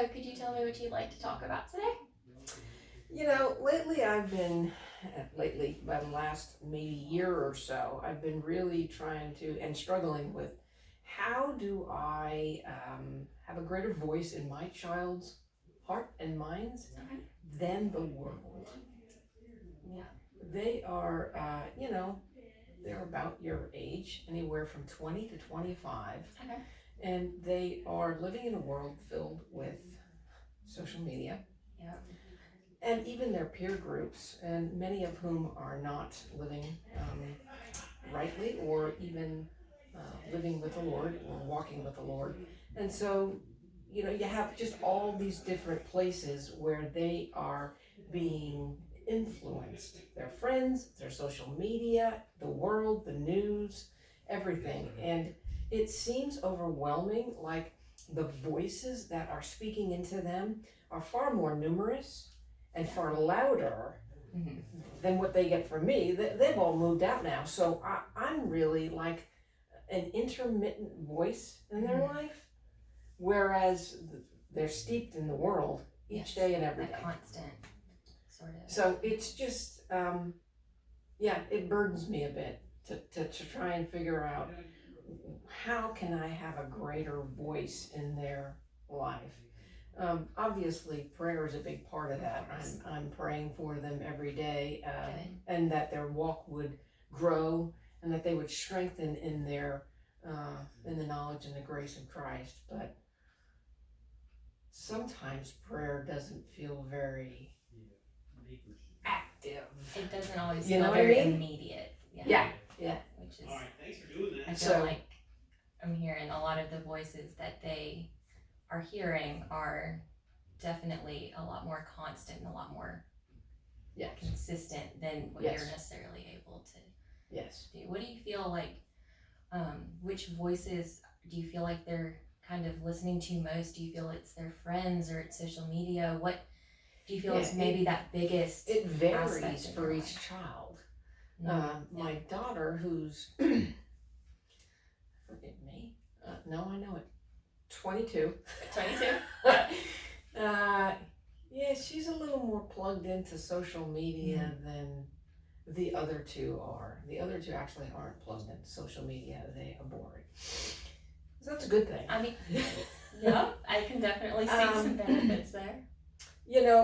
So could you tell me what you'd like to talk about today? Lately, by the last maybe year or so, I've been really trying to and struggling with how do I have a greater voice in my child's heart and minds Okay. than the world. Yeah. They are, they're about your age, anywhere from 20 to 25, Okay. and they are living in a world filled with social media Yeah. and even their peer groups, and many of whom are not living rightly or even living with the Lord or walking with the Lord. And so, you have just all these different places where they are being influenced. Their friends, their social media, the world, the news, everything. And it seems overwhelming, like the voices that are speaking into them are far more numerous and far louder Mm-hmm. than what they get from me. They've all moved out now, so I'm really like an intermittent voice in their life, whereas they're steeped in the world each day and every day. Constant sort of. So it's just, it burdens me a bit to try and figure out how can I have a greater voice in their life. Obviously, prayer is a big part of that. I'm praying for them every day, and that their walk would grow, and that they would strengthen in their in the knowledge and the grace of Christ. But sometimes prayer doesn't feel very active. It doesn't always feel very immediate. Yeah. Which is, all right, thanks for doing that. I feel like I'm hearing a lot of the voices that they are hearing are definitely a lot more constant and a lot more consistent than what you're necessarily able to do. What do you feel like, which voices do you feel like they're kind of listening to most? Do you feel it's their friends or it's social media? What do you feel is maybe that biggest? It varies for each child. My daughter, who's forgive me, no, I know it, 22. 22. She's a little more plugged into social media than the other two are. The other two actually aren't plugged into social media. They are boring. So that's a good thing. I mean, yeah, I can definitely see some benefits there.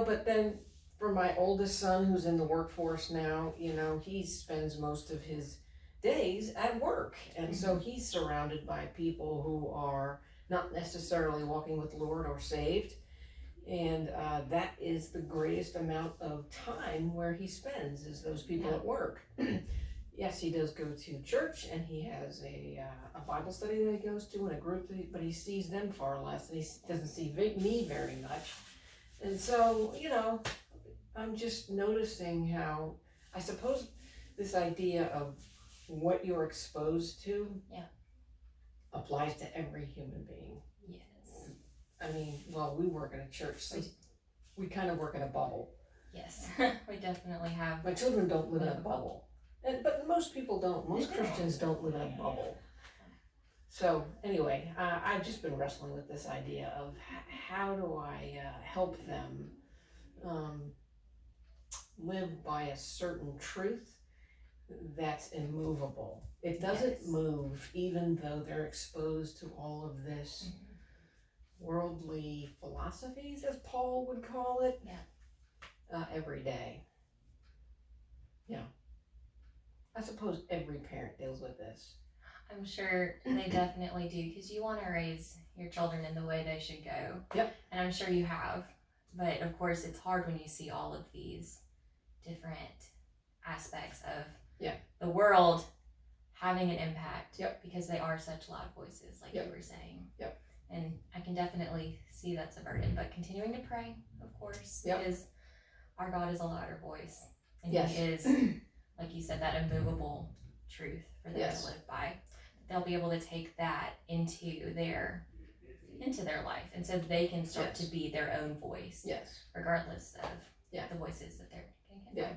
But then for my oldest son, who's in the workforce now, he spends most of his days at work. And so he's surrounded by people who are not necessarily walking with the Lord or saved. And that is the greatest amount of time where he spends, is those people at work. Yes, he does go to church, and he has a Bible study that he goes to and a group, but he sees them far less, and he doesn't see me very much. And so, I'm just noticing how, I suppose, this idea of what you're exposed to applies to every human being. Yes. I mean, well, we work in a church, so we kind of work in a bubble. Yes, we definitely have. My children don't live in a bubble. But most people don't. Most Christians don't live in a bubble. So anyway, I've just been wrestling with this idea of how do I help them live by a certain truth that's immovable. It doesn't move, even though they're exposed to all of this worldly philosophies, as Paul would call it, every day. I suppose every parent deals with this. I'm sure they definitely do, because you want to raise your children in the way they should go. Yep. And I'm sure you have. But of course, it's hard when you see all of these different aspects of the world having an impact. Yep. Because they are such loud voices, like you were saying. Yep. And I can definitely see that's a burden. But continuing to pray, of course, because our God is a louder voice. And He is, like you said, that immovable truth for them to live by. They'll be able to take that into their life, and so they can start to be their own voice, regardless of the voices that they're getting.